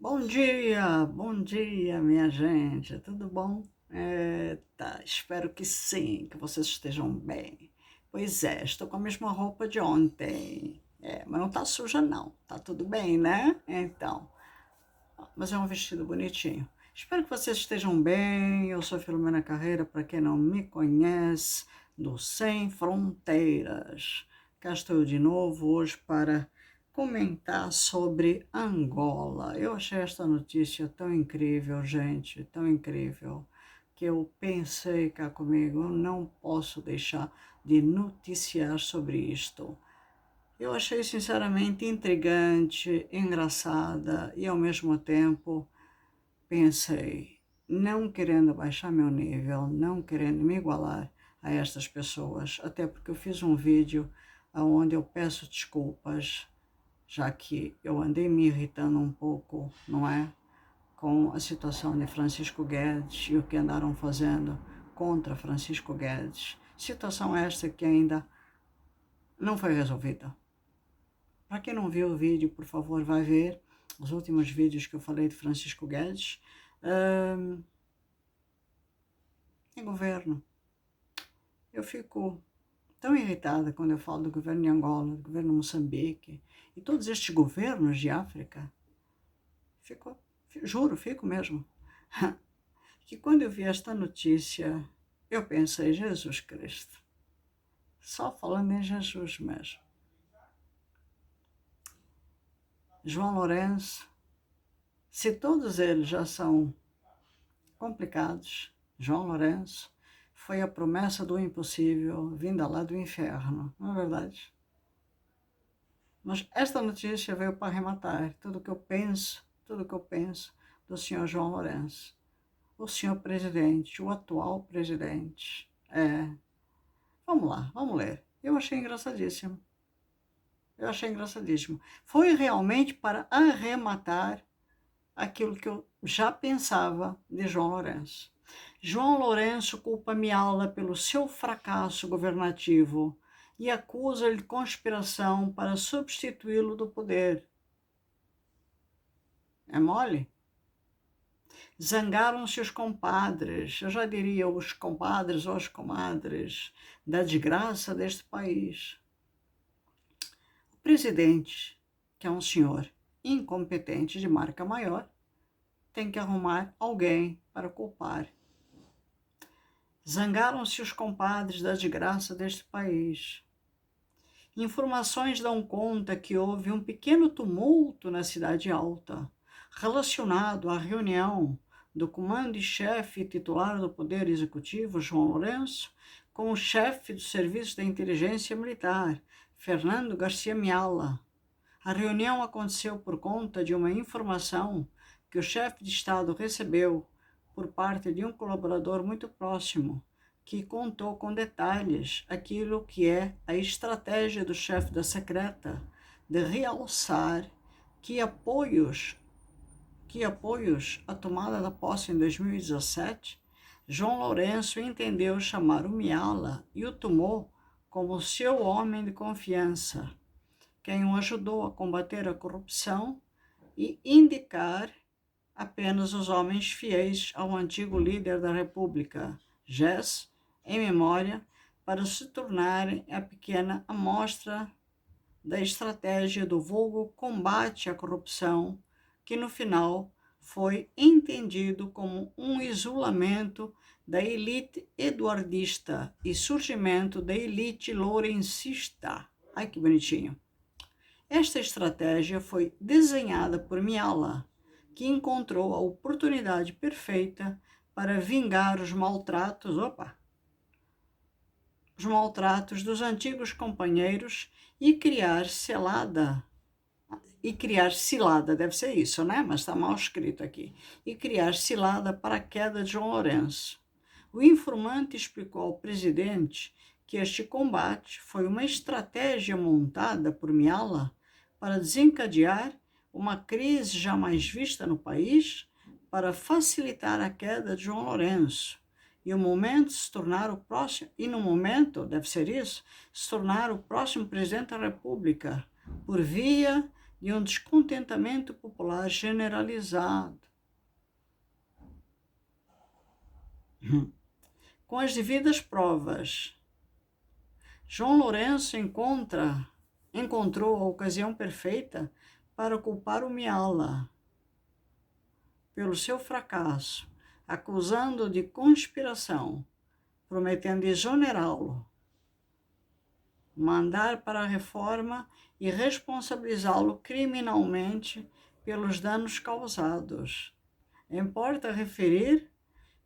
Bom dia, minha gente, tudo bom? Espero que sim, que vocês estejam bem. Pois é, estou com a mesma roupa de ontem, mas não tá suja não, tá tudo bem, né? Então, mas é um vestido bonitinho. Espero que vocês estejam bem. Eu sou Filomena Carreira, para quem não me conhece, do Sem Fronteiras. Cá estou eu de novo hoje para comentar sobre Angola. Eu achei esta notícia tão incrível, gente, tão incrível, que eu pensei cá comigo, não posso deixar de noticiar sobre isto. Eu achei sinceramente intrigante, engraçada e ao mesmo tempo pensei, não querendo baixar meu nível, não querendo me igualar a estas pessoas, até porque eu fiz um vídeo onde eu peço desculpas, já que eu andei me irritando um pouco, não é? Com a situação de Francisco Guedes e o que andaram fazendo contra Francisco Guedes. Situação esta que ainda não foi resolvida. Para quem não viu o vídeo, por favor, vai ver os últimos vídeos que eu falei de Francisco Guedes. Em governo. Eu fico tão irritada quando eu falo do governo de Angola, do governo de Moçambique e todos estes governos de África. Juro, fico mesmo. Que quando eu vi esta notícia, eu pensei, Jesus Cristo. Só falando em Jesus mesmo. João Lourenço, se todos eles já são complicados, João Lourenço foi a promessa do impossível vinda lá do inferno, não é verdade? Mas esta notícia veio para arrematar tudo o que eu penso do senhor João Lourenço. O senhor presidente, o atual presidente. Vamos lá, vamos ler. Eu achei engraçadíssimo. Foi realmente para arrematar aquilo que eu já pensava de João Lourenço. João Lourenço culpa Miala pelo seu fracasso governativo e acusa-lhe de conspiração para substituí-lo do poder. É mole? Zangaram-se os compadres, eu já diria os compadres ou as comadres, da desgraça deste país. O presidente, que é um senhor incompetente de marca maior, tem que arrumar alguém para culpar. Zangaram-se os compadres da desgraça deste país. Informações dão conta que houve um pequeno tumulto na Cidade Alta, relacionado à reunião do comando-chefe titular do Poder Executivo, João Lourenço, com o chefe do Serviço da Inteligência Militar, Fernando Garcia Miala. A reunião aconteceu por conta de uma informação que o chefe de Estado recebeu por parte de um colaborador muito próximo, que contou com detalhes aquilo que é a estratégia do chefe da secreta de realçar que apoios à tomada da posse em 2017, João Lourenço entendeu chamar o Miala e o tomou como seu homem de confiança, quem o ajudou a combater a corrupção e indicar apenas os homens fiéis ao antigo líder da República, GES, em memória, para se tornarem a pequena amostra da estratégia do vulgo combate à corrupção, que no final foi entendido como um isolamento da elite eduardista e surgimento da elite lourencista. Ai, que bonitinho. Esta estratégia foi desenhada por Miala, que encontrou a oportunidade perfeita para vingar os maltratos dos antigos companheiros e criar cilada, deve ser isso, né? Mas está mal escrito aqui. E criar cilada para a queda de João Lourenço. O informante explicou ao presidente que este combate foi uma estratégia montada por Miala para desencadear uma crise jamais vista no país, para facilitar a queda de João Lourenço. E no momento, deve ser isso, se tornar o próximo presidente da República, por via e um descontentamento popular generalizado. Com as provas, João Lourenço encontrou a ocasião perfeita para culpar o Miala pelo seu fracasso, acusando-o de conspiração, prometendo exonerá-lo, mandar para a reforma e responsabilizá-lo criminalmente pelos danos causados. Importa referir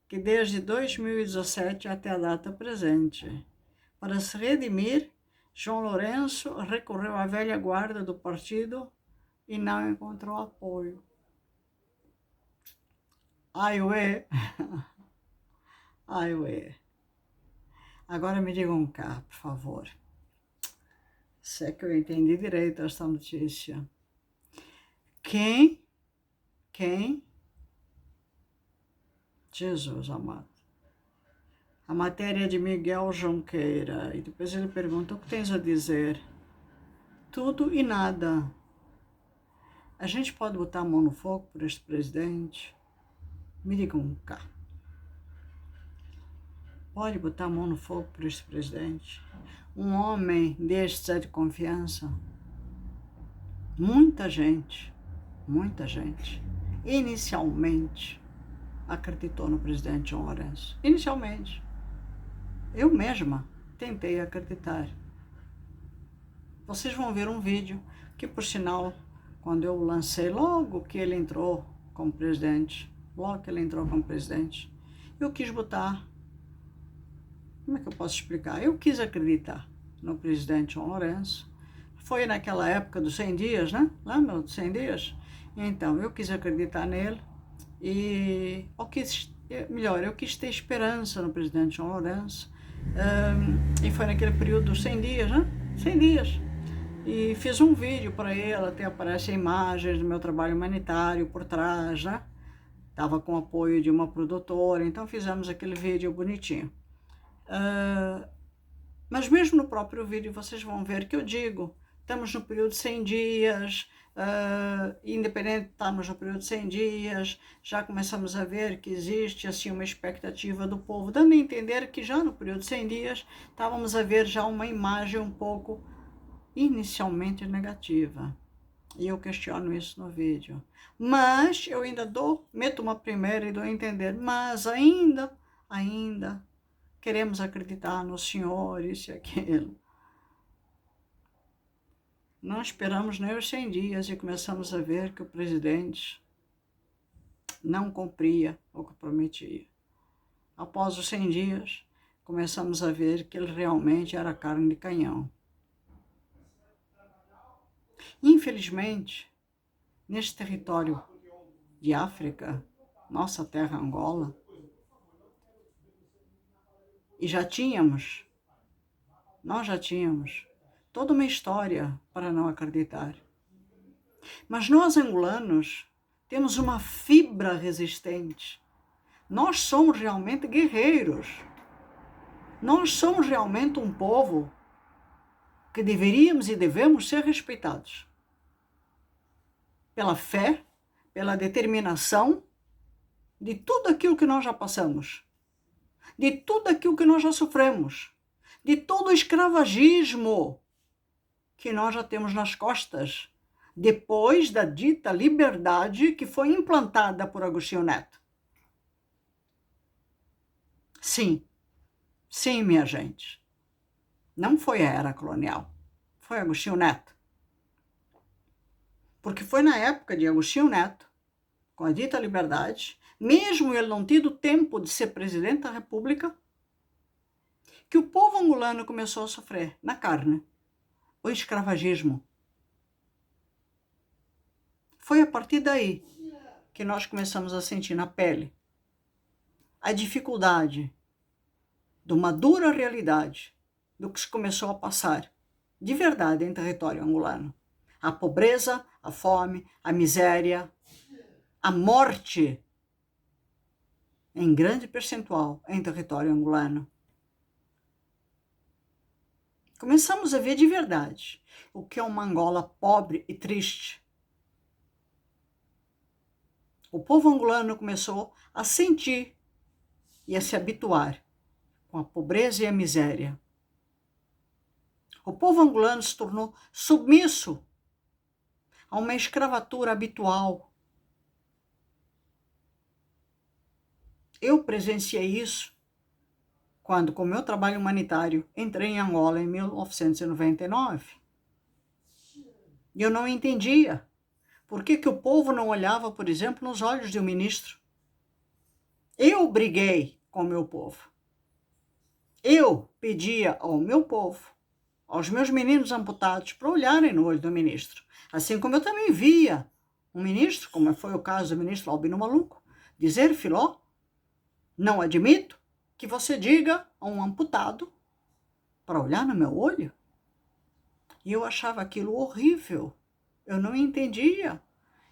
que desde 2017 até a data presente, para se redimir, João Lourenço recorreu à velha guarda do partido e não encontrou apoio. Ai, ué! Ai, ué! Agora me digam cá, por favor. Se é que eu entendi direito esta notícia. Quem? Jesus amado. A matéria de Miguel Junqueira. E depois ele pergunta, o que tens a dizer? Tudo e nada. A gente pode botar a mão no fogo por este presidente? Me digam cá. Pode botar a mão no fogo por este presidente? Um homem destes é de confiança? Muita gente, inicialmente, acreditou no presidente João Lourenço. Inicialmente. Eu mesma tentei acreditar. Vocês vão ver um vídeo que, por sinal, quando eu lancei, logo que ele entrou como presidente, eu quis botar, como é que eu posso explicar? Eu quis acreditar no presidente João Lourenço. Foi naquela época dos 100 dias, né? Lembra dos 100 dias? Então, eu quis acreditar nele e eu quis ter esperança no presidente João Lourenço. E foi naquele período dos 100 dias, né? 100 dias. E fiz um vídeo para ele, até aparecem imagens do meu trabalho humanitário por trás, né? Estava com o apoio de uma produtora, então fizemos aquele vídeo bonitinho. Mas mesmo no próprio vídeo vocês vão ver que eu digo, estamos no período de 100 dias, independente de estarmos no período de 100 dias, já começamos a ver que existe assim uma expectativa do povo, dando a entender que já no período de 100 dias estávamos a ver já uma imagem um pouco inicialmente negativa. E eu questiono isso no vídeo. Mas eu ainda meto uma primeira e dou a entender, mas ainda queremos acreditar no Senhor, isso e aquilo. Não esperamos nem os 100 dias e começamos a ver que o presidente não cumpria o que prometia. Após os 100 dias, começamos a ver que ele realmente era carne de canhão. Infelizmente, neste território de África, nossa terra Angola, e nós já tínhamos toda uma história para não acreditar. Mas nós, angolanos, temos uma fibra resistente. Nós somos realmente guerreiros. Nós somos realmente um povo que deveríamos e devemos ser respeitados pela fé, pela determinação de tudo aquilo que nós já passamos, de tudo aquilo que nós já sofremos, de todo o escravagismo que nós já temos nas costas, depois da dita liberdade que foi implantada por Agostinho Neto. Sim, minha gente. Não foi a era colonial, foi Agostinho Neto. Porque foi na época de Agostinho Neto, com a dita liberdade, mesmo ele não tendo tempo de ser presidente da República, que o povo angolano começou a sofrer na carne o escravagismo. Foi a partir daí que nós começamos a sentir na pele a dificuldade de uma dura realidade do que se começou a passar de verdade em território angolano. A pobreza, a fome, a miséria, a morte, em grande percentual, em território angolano. Começamos a ver de verdade o que é uma Angola pobre e triste, O povo angolano começou a sentir e a se habituar com a pobreza e a miséria. O povo angolano se tornou submisso a uma escravatura habitual. Eu presenciei isso quando, com meu trabalho humanitário, entrei em Angola em 1999. E eu não entendia por que o povo não olhava, por exemplo, nos olhos de um ministro. Eu briguei com o meu povo. Eu pedia ao meu povo, aos meus meninos amputados, para olharem no olho do ministro. Assim como eu também via um ministro, como foi o caso do ministro Albino Maluco, dizer: Filó, não admito que você diga a um amputado para olhar no meu olho. E eu achava aquilo horrível. Eu não entendia.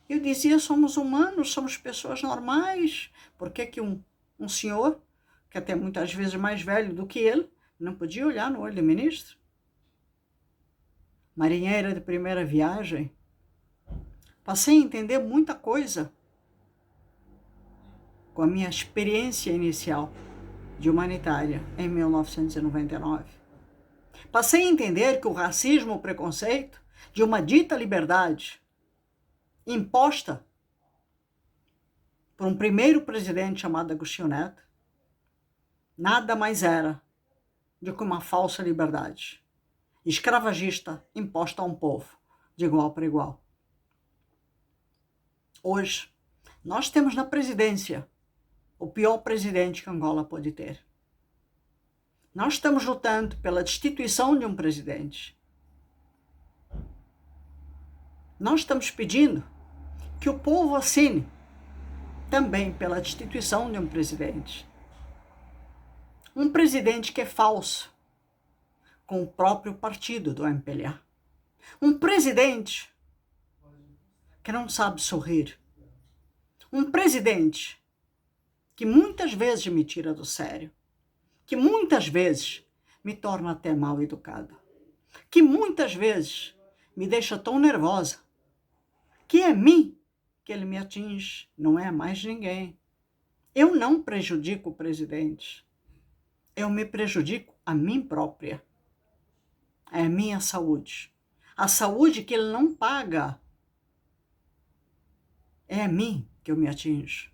Eu dizia: somos humanos, somos pessoas normais. Por que um senhor, que até muitas vezes mais velho do que ele, não podia olhar no olho do ministro? Marinheira de primeira viagem, passei a entender muita coisa com a minha experiência inicial de humanitária em 1999. Passei a entender que o racismo, o preconceito de uma dita liberdade imposta por um primeiro presidente chamado Agostinho Neto nada mais era do que uma falsa liberdade escravagista imposta a um povo de igual para igual. Hoje, nós temos na presidência o pior presidente que Angola pode ter. Nós estamos lutando pela destituição de um presidente. Nós estamos pedindo que o povo assine também pela destituição de um presidente. Um presidente que é falso com o próprio partido do MPLA. Um presidente que não sabe sorrir. Um presidente que muitas vezes me tira do sério. Que muitas vezes me torna até mal educada. Que muitas vezes me deixa tão nervosa que é mim que ele me atinge, não é mais ninguém. Eu não prejudico o presidente. Eu me prejudico a mim própria. É a minha saúde. A saúde que ele não paga. É a mim que eu me atinjo.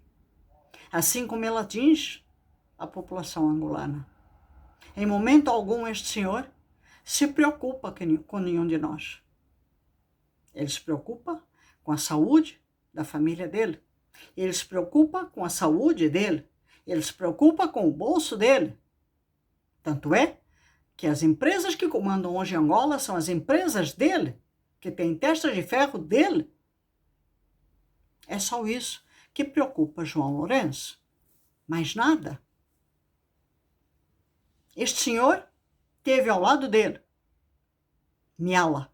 Assim como ele atinge a população angolana. Em momento algum este senhor se preocupa com nenhum de nós. Ele se preocupa com a saúde da família dele. Ele se preocupa com a saúde dele. Ele se preocupa com o bolso dele. Tanto é que as empresas que comandam hoje Angola são as empresas dele, que têm testas de ferro dele. É só isso que preocupa João Lourenço. Mais nada. Este senhor teve ao lado dele Miala.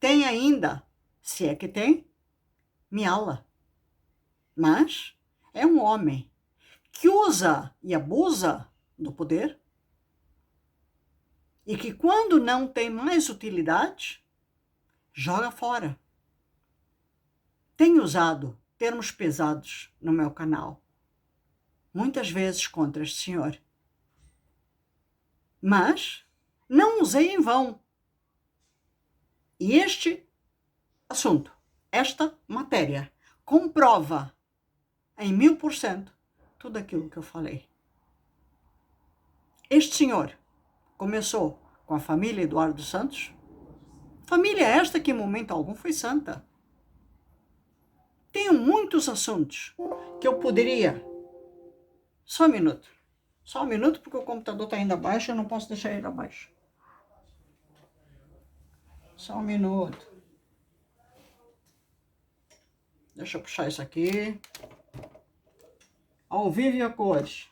Tem ainda, se é que tem, Miala. Mas é um homem que usa e abusa do poder e que, quando não tem mais utilidade, joga fora. Tenho usado termos pesados no meu canal, muitas vezes contra este senhor. Mas não usei em vão. E este assunto, esta matéria, comprova em 1000% tudo aquilo que eu falei. Este senhor começou com a família Eduardo Santos, família esta que em momento algum foi santa. Tenho muitos assuntos que eu poderia... Só um minuto, porque o computador está ainda abaixo, eu não posso deixar ele abaixo. Só um minuto. Deixa eu puxar isso aqui. Ao vivo e a cores.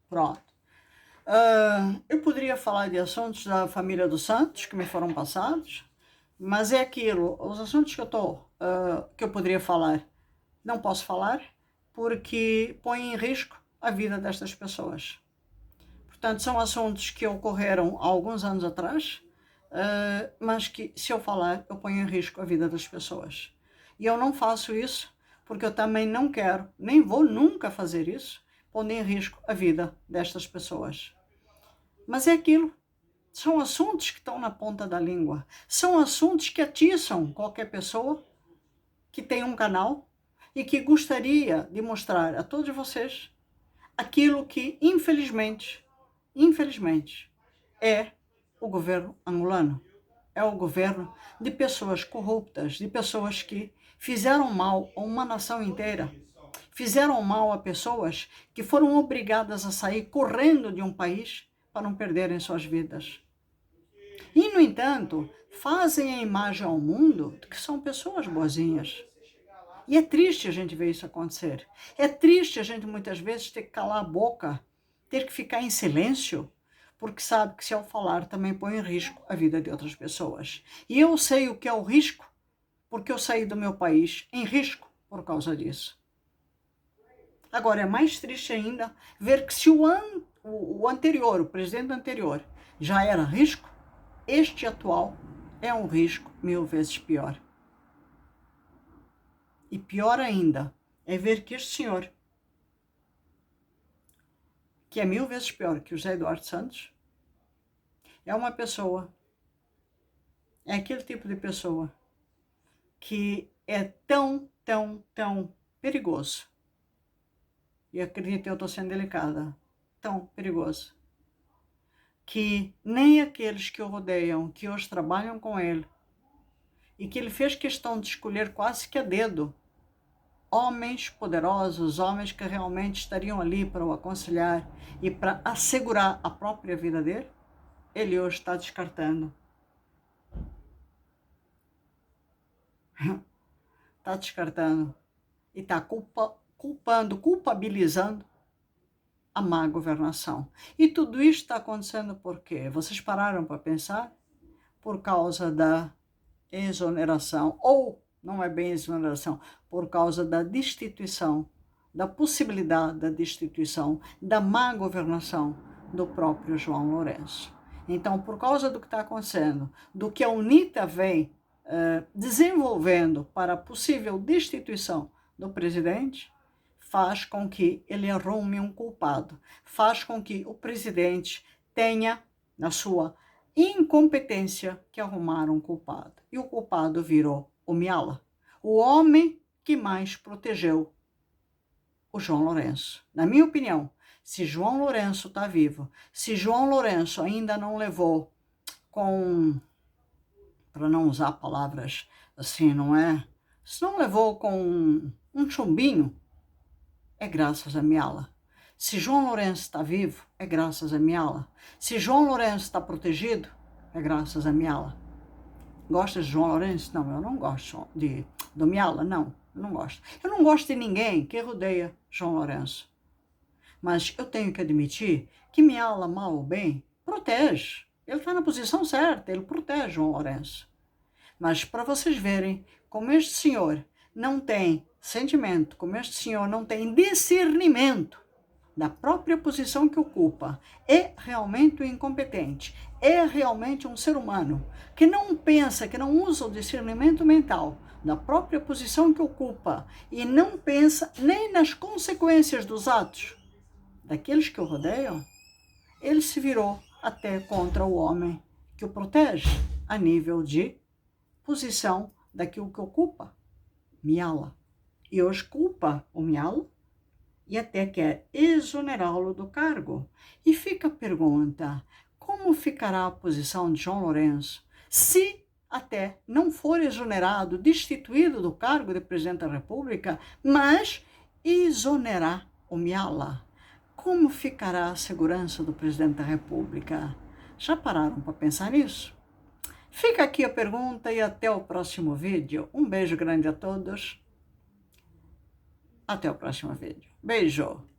Pronto. Eu poderia falar de assuntos da família dos Santos que me foram passados, mas é aquilo, os assuntos que eu poderia falar, não posso falar, porque põe em risco a vida destas pessoas. Portanto, são assuntos que ocorreram há alguns anos atrás, mas que, se eu falar, eu ponho em risco a vida das pessoas. E eu não faço isso porque eu também não quero, nem vou nunca fazer isso, pondo em risco a vida destas pessoas. Mas é aquilo. São assuntos que estão na ponta da língua. São assuntos que atiçam qualquer pessoa que tem um canal e que gostaria de mostrar a todos vocês aquilo que, infelizmente, é o governo angolano. É o governo de pessoas corruptas, de pessoas que fizeram mal a uma nação inteira. Fizeram mal a pessoas que foram obrigadas a sair correndo de um país para não perderem suas vidas. E, no entanto, fazem a imagem ao mundo de que são pessoas boazinhas. E é triste a gente ver isso acontecer. É triste a gente muitas vezes ter que calar a boca, ter que ficar em silêncio, porque sabe que se eu falar também põe em risco a vida de outras pessoas. E eu sei o que é o risco, porque eu saí do meu país em risco por causa disso. Agora, é mais triste ainda ver que se o anterior, o presidente anterior, já era risco, este atual é um risco 1000 vezes pior. E pior ainda é ver que este senhor, que é 1000 vezes pior que o José Eduardo Santos, é uma pessoa, é aquele tipo de pessoa que é tão perigoso. E acredito, eu estou sendo delicada, tão perigoso, que nem aqueles que o rodeiam, que hoje trabalham com ele, e que ele fez questão de escolher quase que a dedo, homens poderosos, homens que realmente estariam ali para o aconselhar e para assegurar a própria vida dele, ele hoje está descartando. Está descartando e está culpabilizando a má governação. E tudo isso está acontecendo por quê? Vocês pararam para pensar? Por causa da exoneração, ou não é bem exoneração, por causa da destituição, da possibilidade da destituição, da má governação do próprio João Lourenço. Então, por causa do que está acontecendo, do que a UNITA vem desenvolvendo para a possível destituição do presidente, faz com que ele arrume um culpado, faz com que o presidente tenha, na sua incompetência, que arrumar um culpado. E o culpado virou o Miala, o homem que mais protegeu o João Lourenço. Na minha opinião, se João Lourenço está vivo, se João Lourenço ainda não levou com, para não usar palavras assim, não é? Se não levou com um chumbinho, é graças a Miala. Se João Lourenço está vivo, é graças a Miala. Se João Lourenço está protegido, é graças a Miala. Gosta de João Lourenço? Não, eu não gosto do Miala, não, eu não gosto. Eu não gosto de ninguém que rodeia João Lourenço. Mas eu tenho que admitir que Miala, mal ou bem, protege. Ele está na posição certa, ele protege João Lourenço. Mas para vocês verem como este senhor não tem sentimento, como este senhor não tem discernimento da própria posição que ocupa, é realmente um incompetente, é realmente um ser humano que não pensa, que não usa o discernimento mental da própria posição que ocupa e não pensa nem nas consequências dos atos daqueles que o rodeiam, ele se virou até contra o homem que o protege a nível de posição daquilo que ocupa, Miala. E hoje culpa o Miala e até quer exonerá-lo do cargo. E fica a pergunta, como ficará a posição de João Lourenço se até não for exonerado, destituído do cargo de presidente da República, mas exonerar o Miala? Como ficará a segurança do presidente da República? Já pararam para pensar nisso? Fica aqui a pergunta e até o próximo vídeo. Um beijo grande a todos. Até o próximo vídeo. Beijo!